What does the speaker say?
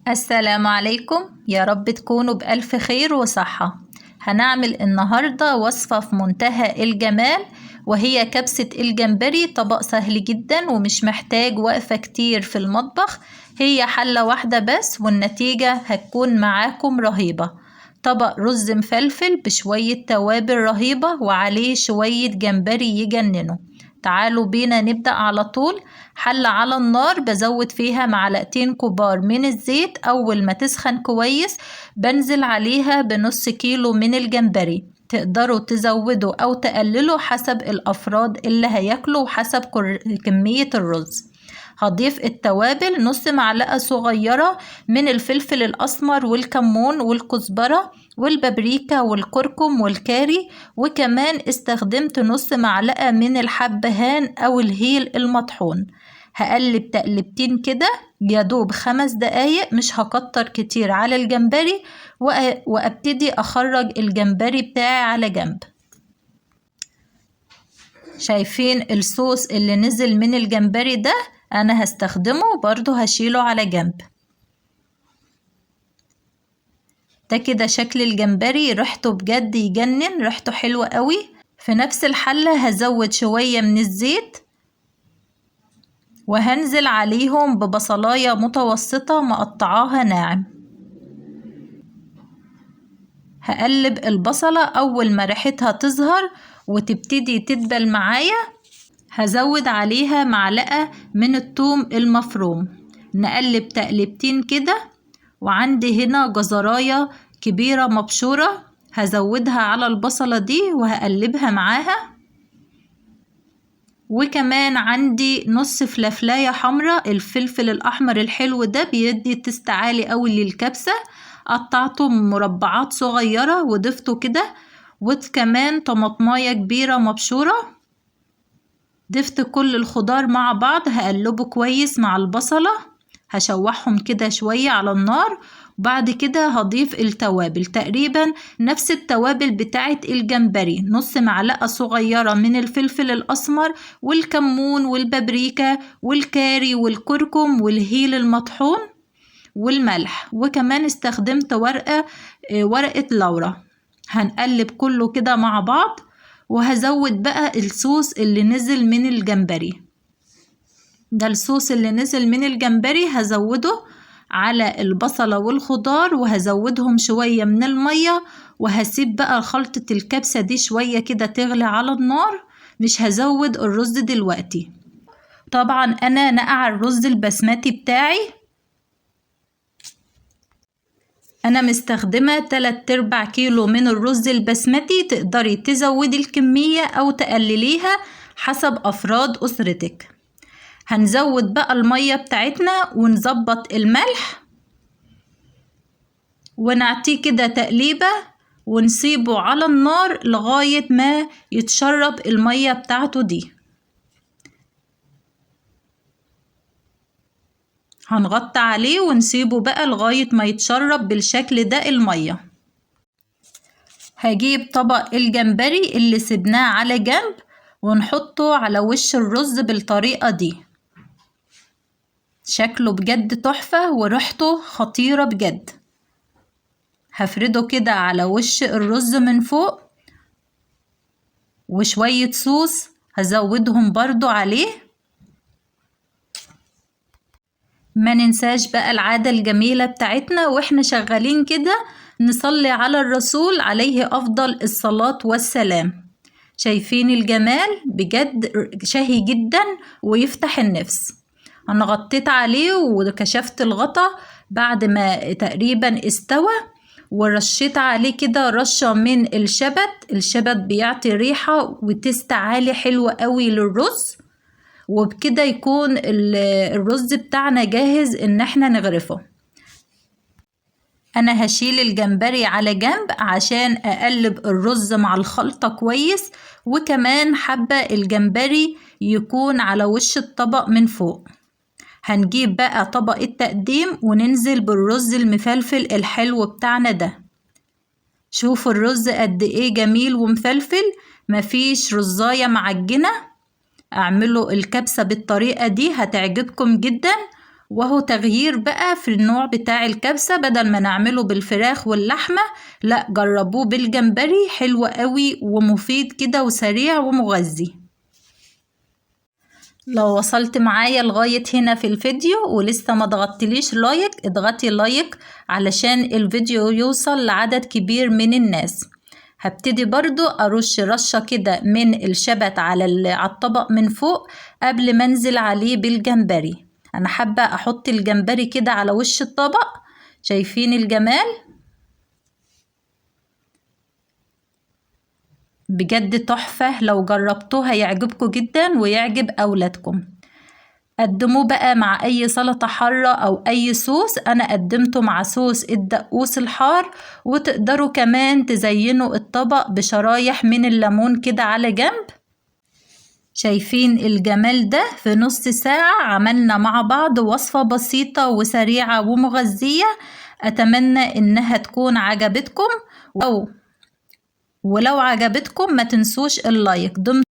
السلام عليكم، يا رب تكونوا بألف خير وصحة. هنعمل النهاردة وصفة في منتهى الجمال، وهي كبسة الجمبري. طبق سهل جدا ومش محتاج وقفة كتير في المطبخ، هي حلة واحدة بس والنتيجة هتكون معاكم رهيبة. طبق رز مفلفل بشوية توابل رهيبة وعليه شوية جمبري يجننوا. تعالوا بينا نبدأ على طول. حلة على النار بزود فيها معلقتين كبار من الزيت. أول ما تسخن كويس بنزل عليها بنص كيلو من الجمبري. تقدروا تزودوا أو تقللوا حسب الأفراد اللي هياكلوا وحسب كمية الرز. هضيف التوابل نص معلقة صغيرة من الفلفل الأسمر والكمون والكزبرة والبابريكا والكركم والكاري، وكمان استخدمت نص معلقة من الحبهان أو الهيل المطحون. هقلب تقلبتين كده يدوب 5 دقايق، مش هكتر كتير على الجمبري، وابتدي اخرج الجمبري بتاعي على جنب. شايفين الصوص اللي نزل من الجمبري ده؟ انا هستخدمه برضو هشيله على جنب. ده كده شكل الجمبري، ريحته بجد يجنن، ريحته حلوة قوي. في نفس الحلة هزود شوية من الزيت وهنزل عليهم ببصلاية متوسطة مقطعاها ناعم. هقلب البصلة أول ما ريحتها تظهر وتبتدي تدبل معايا هزود عليها معلقة من الثوم المفروم. نقلب تقلبتين كده، وعندي هنا جزراية كبيرة مبشورة هزودها على البصلة دي وهقلبها معاها. وكمان عندي نص فلفلاية حمراء، الفلفل الأحمر الحلو ده بيدي تست عالي قوي للكبسة، قطعته مربعات صغيرة وضفته كده. وكمان طماطماية كبيرة مبشورة. ضفت كل الخضار مع بعض، هقلبه كويس مع البصلة، هشوحهم كده شوية على النار. وبعد كده هضيف التوابل، تقريبا نفس التوابل بتاعة الجمبري، نص معلقة صغيرة من الفلفل الأسمر والكمون والبابريكا والكاري والكركم والهيل المطحون والملح، وكمان استخدمت ورقة لورا. هنقلب كله كده مع بعض، وهزود بقى الصوص اللي نزل من الجمبري ده. الصوص اللي نزل من الجمبري هزوده على البصلة والخضار، وهزودهم شوية من المية، وهسيب بقى خلطة الكبسة دي شوية كده تغلي على النار. مش هزود الرز دلوقتي. طبعا أنا نقع الرز البسمتي بتاعي، أنا مستخدمة 3/4 كيلو من الرز البسمتي. تقدري تزودي الكمية أو تقلليها حسب أفراد أسرتك. هنزود بقى المية بتاعتنا ونظبط الملح ونعطيه كده تقليبة ونسيبه على النار لغاية ما يتشرب المية بتاعته دي. هنغطي عليه ونسيبه بقى لغاية ما يتشرب بالشكل ده المية. هجيب طبق الجمبري اللي سبناه على جنب ونحطه على وش الرز بالطريقة دي. شكله بجد تحفة وريحته خطيرة بجد. هفرده كده على وش الرز من فوق، وشوية صوص هزودهم برضو عليه. ما ننساش بقى العادة الجميلة بتاعتنا واحنا شغالين كده، نصلي على الرسول عليه أفضل الصلاة والسلام. شايفين الجمال؟ بجد شهي جدا ويفتح النفس. أنا غطيت عليه وكشفت الغطا بعد ما تقريبا استوى، ورشيت عليه كده رشة من الشبت بيعطي ريحة وتست عالي حلوة قوي للرز. وبكده يكون الرز بتاعنا جاهز ان احنا نغرفه. انا هشيل الجمبري على جنب عشان اقلب الرز مع الخلطة كويس، وكمان حابة الجمبري يكون على وش الطبق من فوق. هنجيب بقى طبق التقديم وننزل بالرز المفلفل الحلو بتاعنا ده. شوفوا الرز قد ايه جميل ومفلفل، مفيش رزاية معجنة. اعملوا الكبسة بالطريقة دي هتعجبكم جدا، وهو تغيير بقى في النوع بتاع الكبسة، بدل ما نعمله بالفراخ واللحمة لا جربوه بالجمبري، حلو قوي ومفيد كده وسريع ومغذي. لو وصلت معايا لغاية هنا في الفيديو ولسه ما ضغطتليش لايك، اضغطي لايك علشان الفيديو يوصل لعدد كبير من الناس. هبتدي برضو ارش رشة كده من الشبت على الطبق من فوق قبل ما انزل عليه بالجمبري. انا حابة احط الجمبري كده على وش الطبق، شايفين الجمال؟ بجد تحفة، لو جربتوها يعجبكم جدا ويعجب اولادكم. قدموه بقى مع اي سلطة حارة او اي صوص، انا قدمته مع صوص الدقوس الحار. وتقدروا كمان تزينوا الطبق بشرايح من الليمون كده على جنب. شايفين الجمال ده؟ في نص ساعة عملنا مع بعض وصفة بسيطة وسريعة ومغذية. اتمنى انها تكون عجبتكم، ولو عجبتكم ما تنسوش اللايك.